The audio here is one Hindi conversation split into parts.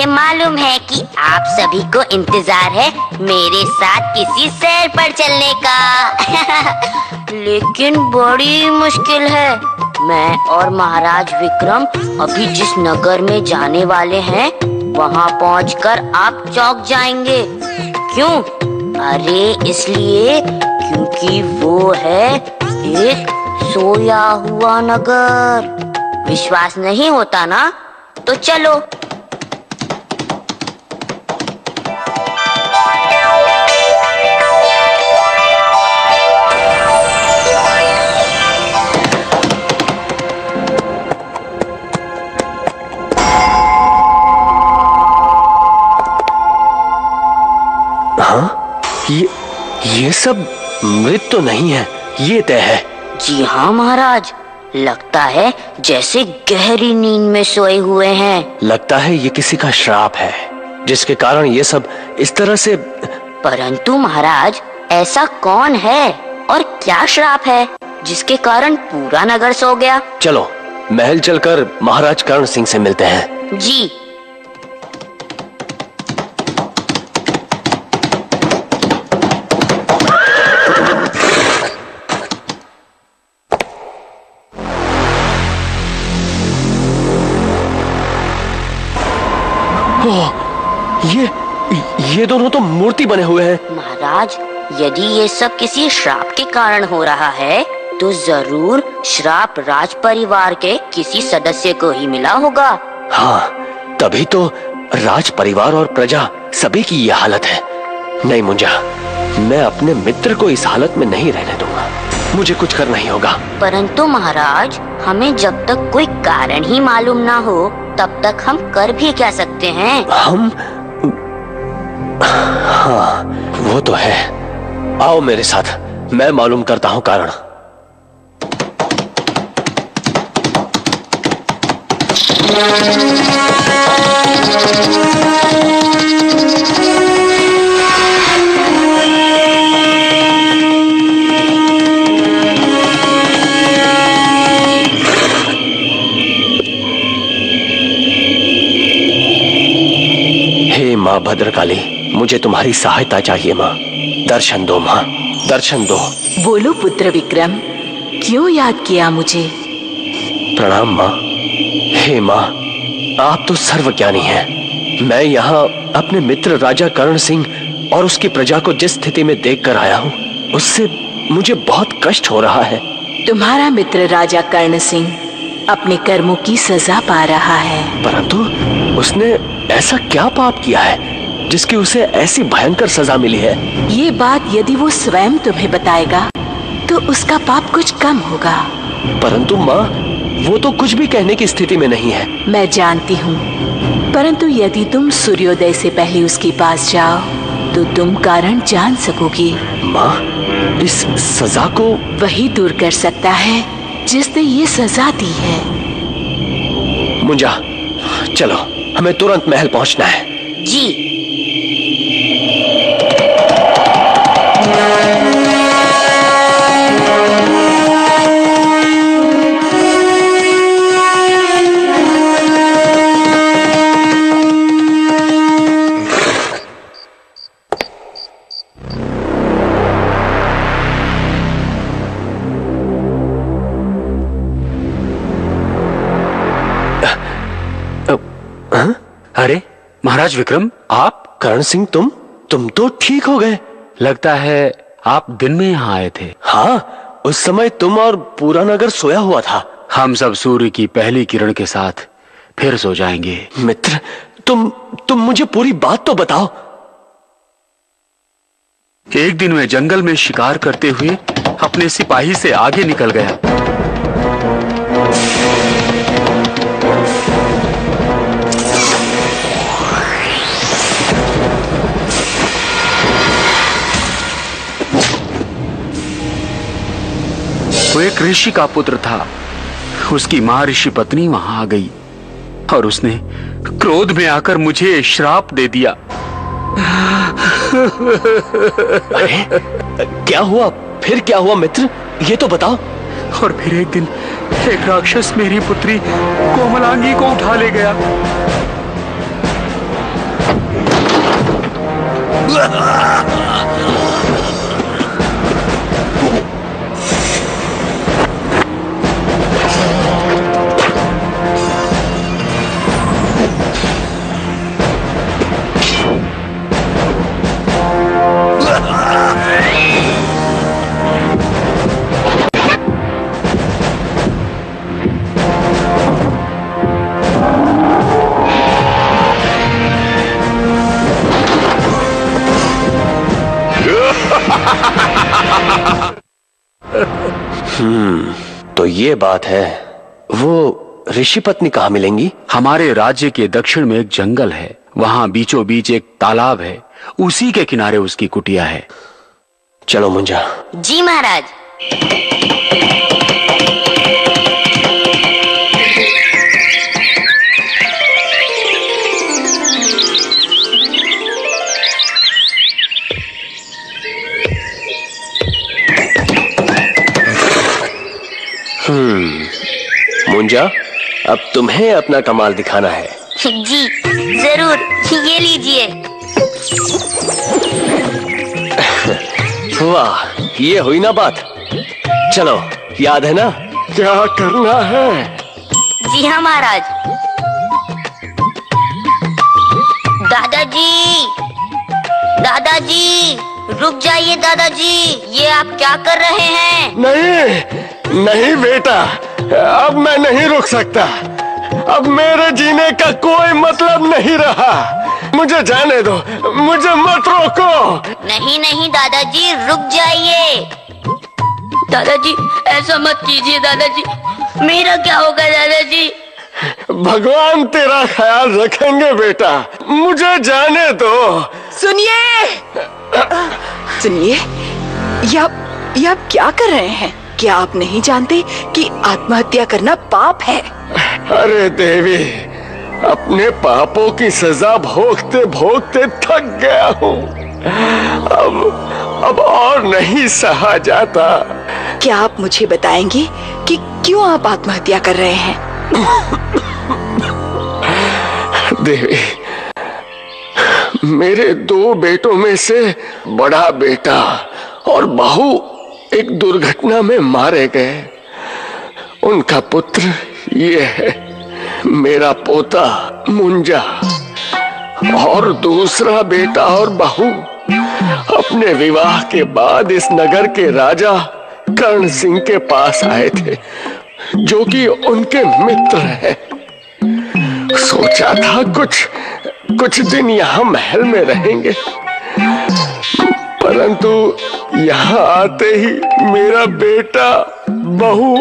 मुझे मालूम है कि आप सभी को इंतजार है मेरे साथ किसी सैर पर चलने का। लेकिन बड़ी मुश्किल है। मैं और महाराज विक्रम अभी जिस नगर में जाने वाले हैं वहाँ पहुँचकर आप चौंक जाएंगे। क्यों? अरे इसलिए क्योंकि वो है एक सोया हुआ नगर। विश्वास नहीं होता ना? तो चलो। हाँ, ये सब मृत तो नहीं है, ये तय है। जी हाँ महाराज, लगता है जैसे गहरी नींद में सोए हुए हैं। लगता है ये किसी का श्राप है जिसके कारण ये सब इस तरह से। परंतु महाराज, ऐसा कौन है और क्या श्राप है जिसके कारण पूरा नगर सो गया? चलो महल चलकर महाराज कर्ण सिंह से मिलते हैं। जी। ये दोनों तो मूर्ति बने हुए हैं। महाराज, यदि ये सब किसी श्राप के कारण हो रहा है तो जरूर श्राप राज परिवार के किसी सदस्य को ही मिला होगा। हाँ, तभी तो राज परिवार और प्रजा सभी की ये हालत है। नहीं मुंजा, मैं अपने मित्र को इस हालत में नहीं रहने दूंगा। मुझे कुछ करना ही होगा। परंतु महाराज, हमें जब तक कोई कारण ही मालूम ना हो तब तक हम कर भी क्या सकते हैं? हम? हाँ, वो तो है। आओ मेरे साथ, मैं मालूम करता हूँ कारण। हे माँ भद्रकाली, मुझे तुम्हारी सहायता चाहिए माँ। दर्शन दो माँ, दर्शन दो। बोलो पुत्र विक्रम, क्यों याद किया मुझे? प्रणाम माँ। हे माँ, आप तो सर्वज्ञानी हैं। मैं यहाँ अपने मित्र राजा कर्ण सिंह और उसकी प्रजा को जिस स्थिति में देखकर आया हूँ उससे मुझे बहुत कष्ट हो रहा है। तुम्हारा मित्र राजा कर्ण सिंह अपने कर्मों की सजा पा रहा है। परंतु उसने ऐसा क्या पाप किया है जिसकी उसे ऐसी भयंकर सजा मिली है? ये बात यदि वो स्वयं तुम्हें बताएगा तो उसका पाप कुछ कम होगा। परंतु माँ, वो तो कुछ भी कहने की स्थिति में नहीं है। मैं जानती हूँ, परंतु यदि तुम सूर्योदय से पहले उसके पास जाओ तो तुम कारण जान सकोगी। माँ, इस सजा को वही दूर कर सकता है जिसने ये सजा दी है। मुंजा, चलो, हमें तुरंत महल पहुँचना है। जी। अरे महाराज विक्रम, आप? कर्ण सिंह, तुम तो ठीक हो गए। लगता है आप दिन में यहाँ आए थे। हाँ, उस समय तुम और पूरा नगर सोया हुआ था। हम सब सूर्य की पहली किरण के साथ फिर सो जाएंगे। मित्र, तुम मुझे पूरी बात तो बताओ। एक दिन मैं जंगल में शिकार करते हुए अपने सिपाही से आगे निकल गया। वो एक ऋषि का पुत्र था। उसकी मां ऋषि पत्नी वहां आ गई और उसने क्रोध में आकर मुझे श्राप दे दिया। अरे, क्या हुआ? फिर क्या हुआ मित्र, ये तो बताओ। और फिर एक दिन एक राक्षस मेरी पुत्री कोमलांगी को उठा ले गया। तो ये बात है। वो ऋषि पत्नी कहाँ मिलेंगी? हमारे राज्य के दक्षिण में एक जंगल है, वहां बीचों बीच एक तालाब है, उसी के किनारे उसकी कुटिया है। चलो मुंजा। जी महाराज। मुंजा, अब तुम्हें अपना कमाल दिखाना है। जी जरूर, ये लीजिए। वाह, ये हुई ना बात। चलो, याद है ना क्या करना है? जी हाँ महाराज। दादाजी, दादाजी, रुक जाइए दादाजी, ये आप क्या कर रहे हैं? नहीं नहीं बेटा, अब मैं नहीं रुक सकता। अब मेरे जीने का कोई मतलब नहीं रहा। मुझे जाने दो, मुझे मत रोको। नहीं नहीं दादाजी, रुक जाइए। दादाजी ऐसा मत कीजिए दादाजी, मेरा क्या होगा दादाजी? भगवान तेरा ख्याल रखेंगे बेटा, मुझे जाने दो। सुनिए, सुनिए, ये आप क्या कर रहे हैं? क्या आप नहीं जानते कि आत्महत्या करना पाप है? अरे देवी, अपने पापों की सजा भोगते भोगते थक गया हूँ। अब और नहीं सहा जाता। क्या आप मुझे बताएंगे कि क्यों आप आत्महत्या कर रहे हैं? देवी, मेरे 2 बेटों में से बड़ा बेटा और बहू एक दुर्घटना में मारे गए। उनका पुत्र ये है, मेरा पोता मुंजा, और दूसरा बेटा और बहू अपने विवाह के बाद इस नगर के राजा कर्ण सिंह के पास आए थे, जो कि उनके मित्र हैं। सोचा था कुछ दिन यहाँ महल में रहेंगे, परंतु यहाँ आते ही मेरा बेटा बहू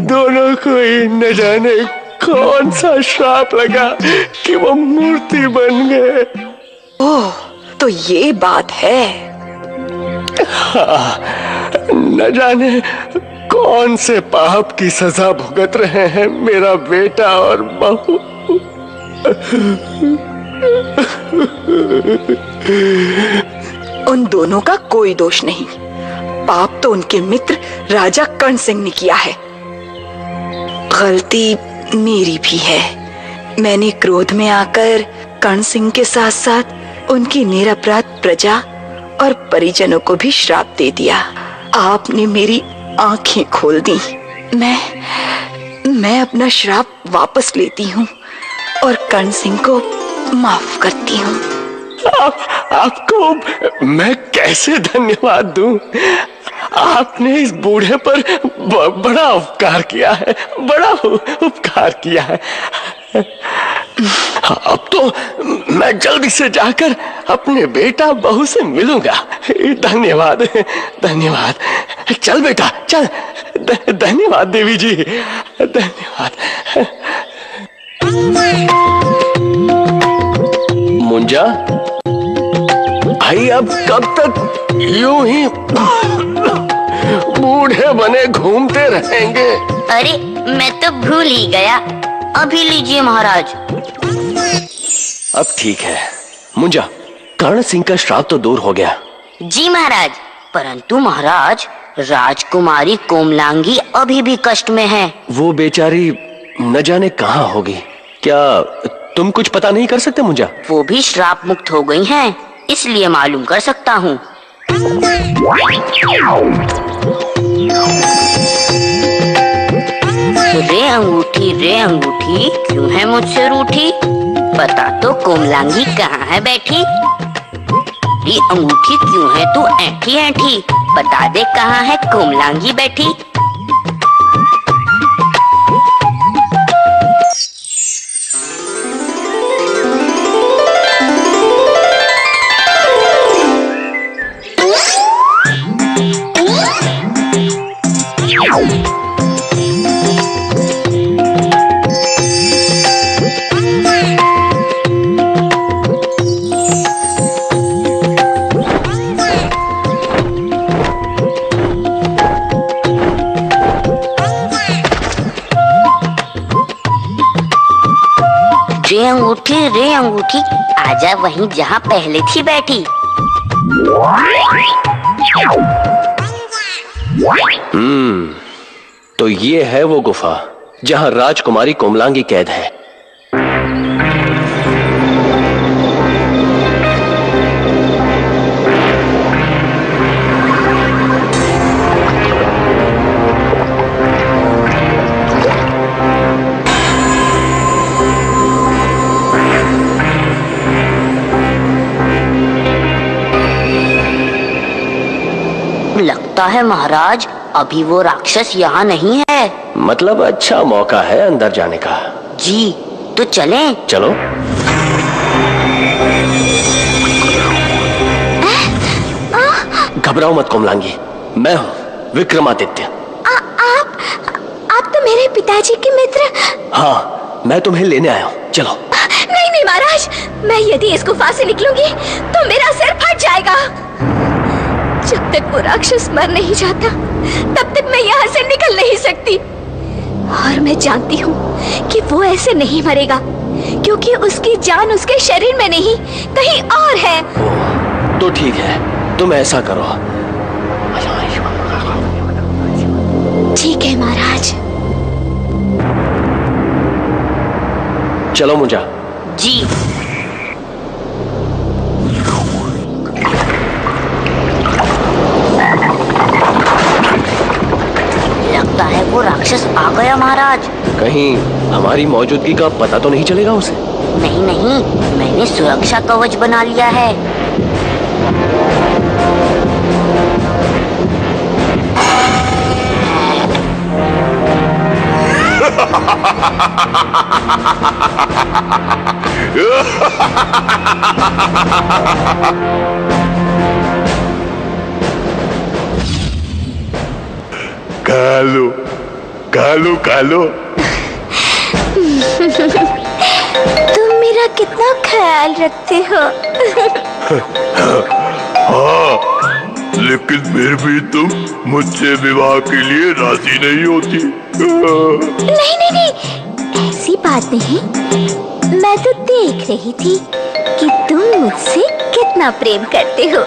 दोनों को ही न जाने कौन सा श्राप लगा कि वो मूर्ति बन गए। ओह, तो ये बात है। हाँ, न जाने कौन से पाप की सजा भुगत रहे हैं मेरा बेटा और बहू। उन दोनों का कोई दोष नहीं, पाप तो उनके मित्र राजा कर्ण सिंह ने किया है। गलती मेरी भी है। मैंने क्रोध में आकर कर्ण सिंह के साथ साथ उनकी निरपराध प्रजा और परिजनों को भी श्राप दे दिया। आपने मेरी आंखें खोल दी। मैं अपना श्राप वापस लेती हूँ और कर्ण सिंह को माफ करती हूँ। आपको मैं कैसे धन्यवाद दूं? आपने इस बूढ़े पर बड़ा उपकार किया है, बड़ा उपकार किया है। अब तो मैं जल्दी से जाकर अपने बेटा बहू से मिलूंगा। धन्यवाद, धन्यवाद। चल बेटा चल। धन्यवाद देवी जी, धन्यवाद। मुंजा, भाई अब कब तक यूं ही बूढ़े बने घूमते रहेंगे? अरे मैं तो भूल ही गया। अभी लीजिए महाराज। अब ठीक है मुंजा, कर्ण सिंह का श्राप तो दूर हो गया। जी महाराज, परंतु महाराज राजकुमारी कोमलांगी अभी भी कष्ट में है। वो बेचारी न जाने कहाँ होगी। क्या तुम कुछ पता नहीं कर सकते मुझे? वो भी श्राप मुक्त हो गई हैं, इसलिए मालूम कर सकता हूँ। रे अंगूठी क्यों है मुझसे रूठी? बता तो कोमलांगी कहाँ है बैठी? रे अंगूठी क्यों है तू ऐठी ऐठी? बता दे कहाँ है कोमलांगी बैठी? रे अंगूठी आजा वहीं जहाँ पहले थी बैठी। तो ये है वो गुफा जहाँ राजकुमारी कोमलांगी कैद है। लगता है महाराज अभी वो राक्षस यहाँ नहीं है। मतलब अच्छा मौका है अंदर जाने का। जी तो चलें? चलो। घबराओ मत कोमलांगी, मैं हूँ विक्रमादित्य। आप तो मेरे पिताजी के मित्र। हाँ, मैं तुम्हें लेने आया हूँ, चलो। नहीं महाराज, मैं यदि इस गुफा से निकलूंगी तो मेरा सिर फट जाएगा। जब तक वो राक्षस मर नहीं जाता तब तक मैं यहाँ से निकल नहीं सकती। और मैं जानती हूँ कि वो ऐसे नहीं मरेगा, क्योंकि उसकी जान उसके शरीर में नहीं कहीं और है। तो ठीक है, तुम ऐसा करो। ठीक है महाराज। चलो मुझा। जी। लगता है वो राक्षस आ गया महाराज। कहीं हमारी मौजूदगी का पता तो नहीं चलेगा उसे? नहीं नहीं, मैंने सुरक्षा कवच बना लिया है। कालो तुम मेरा कितना ख्याल रखते हो। हाँ, लेकिन फिर भी तुम मुझसे विवाह के लिए राजी नहीं होती। नहीं, ऐसी बात नहीं। मैं तो देख रही थी कि तुम मुझसे कितना प्रेम करते हो।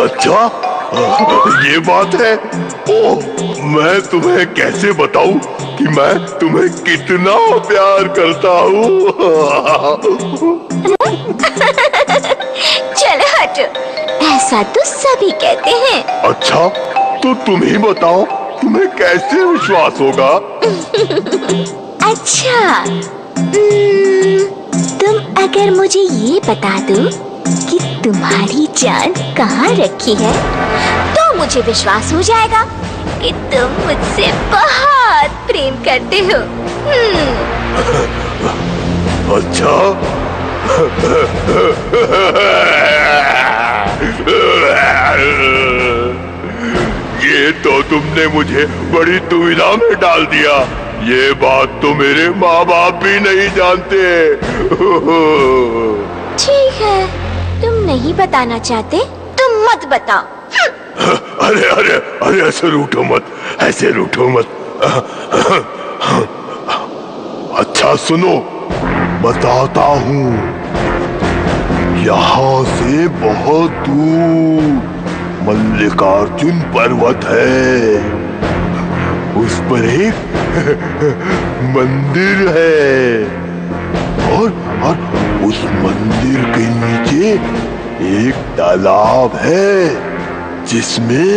अच्छा, ये बात है। ओह, मैं तुम्हें कैसे बताऊं कि मैं तुम्हें कितना प्यार करता हूँ। चलो हटो, ऐसा तो सभी कहते हैं। अच्छा, तो तुम ही बताओ, तुम्हें कैसे विश्वास होगा? अच्छा, तुम अगर मुझे ये बता दो कि तुम्हारी जान कहाँ रखी है, तो मुझे विश्वास हो जाएगा कि तुम मुझसे बहुत प्रेम करते हो। अच्छा, ये तो तुमने मुझे बड़ी दुविधा में डाल दिया। ये बात तो मेरे माँ बाप भी नहीं जानते। ठीक है, तुम नहीं बताना चाहते, तुम मत बताओ। अरे ऐसे रूठो मत। अच्छा सुनो, बताता हूँ। यहाँ से बहुत दूर मल्लिकार्जुन पर्वत है। उस पर एक मंदिर है और उस मंदिर के नीचे एक तालाब है जिसमें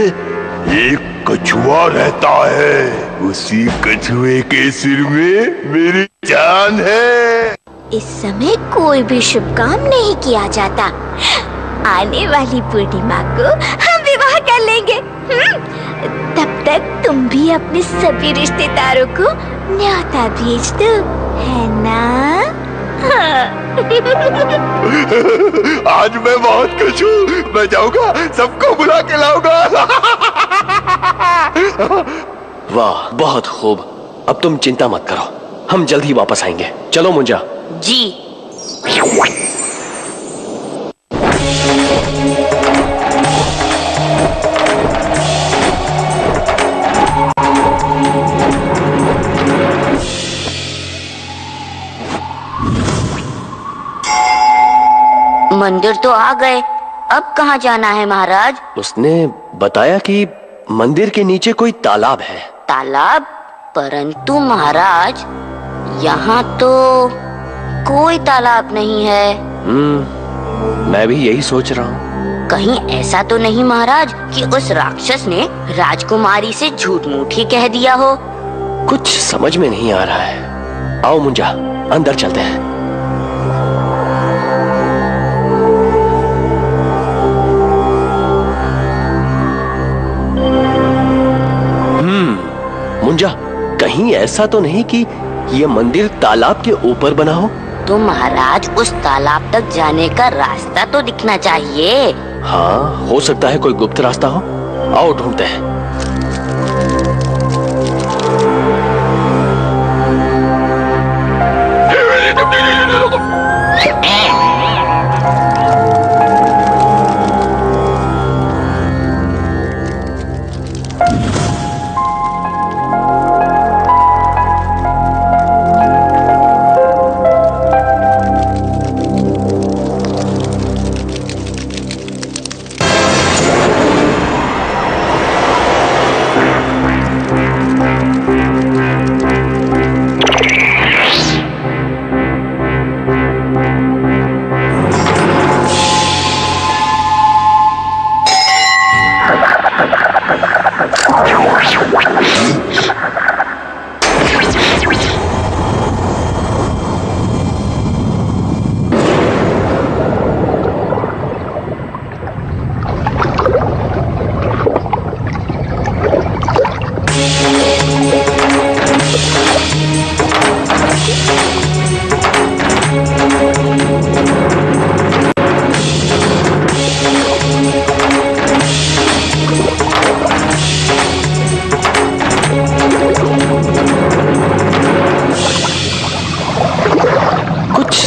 एक कछुआ रहता है। उसी कछुए के सिर में मेरी जान है। इस समय कोई भी शुभ काम नहीं किया जाता। आने वाली पूर्णिमा को हम विवाह कर लेंगे। तब तक तुम भी अपने सभी रिश्तेदारों को न्योता भेज दो, है ना? आज मैं बहुत खुश हूँ। मैं जाऊंगा, सबको बुला के लाऊंगा। वाह, बहुत खूब। अब तुम चिंता मत करो, हम जल्द ही वापस आएंगे। चलो मुंजा। जी। मंदिर तो आ गए, अब कहाँ जाना है महाराज? उसने बताया कि मंदिर के नीचे कोई तालाब है। तालाब? परंतु महाराज, यहाँ तो कोई तालाब नहीं है। मैं भी यही सोच रहा हूँ। कहीं ऐसा तो नहीं महाराज कि उस राक्षस ने राजकुमारी से झूठ मूठ ही कह दिया हो? कुछ समझ में नहीं आ रहा है। आओ मुंजा, अंदर चलते हैं। मुंजा, कहीं ऐसा तो नहीं कि ये मंदिर तालाब के ऊपर बना हो? तो महाराज, उस तालाब तक जाने का रास्ता तो दिखना चाहिए। हाँ, हो सकता है कोई गुप्त रास्ता हो। आओ ढूंढते हैं।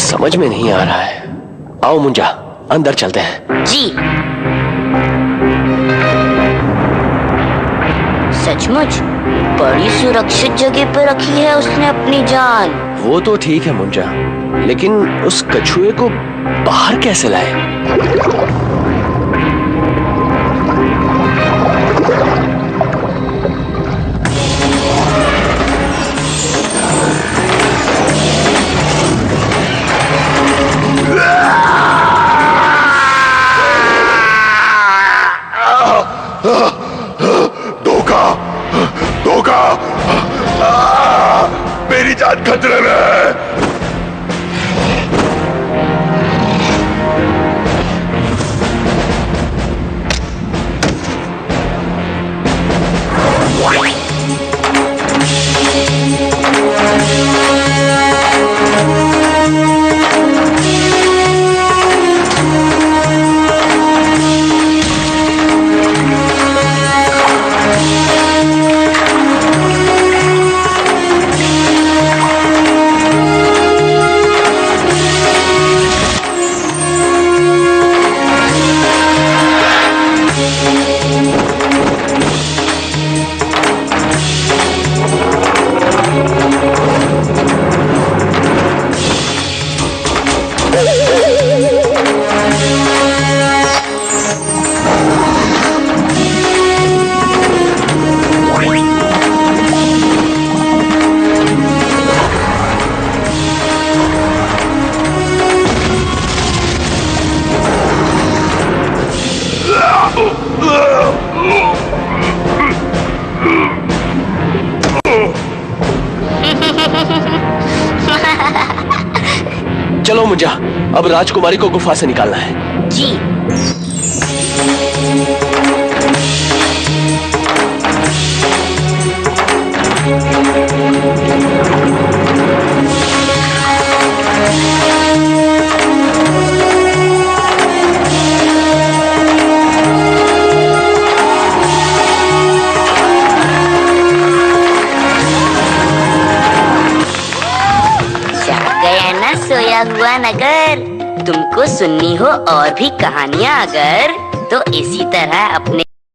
समझ में नहीं आ रहा है। आओ मुंजा, अंदर चलते हैं। जी। सचमुच बड़ी सुरक्षित जगह पर रखी है उसने अपनी जान। वो तो ठीक है मुंजा, लेकिन उस कछुए को बाहर कैसे लाए? धोखा! मेरी जान खतरे में है। चलो मुंजा, अब राजकुमारी को गुफा से निकालना है। जी। गया ना सोया हुआ नगर। तुमको सुननी हो और भी कहानियाँ अगर, तो इसी तरह अपने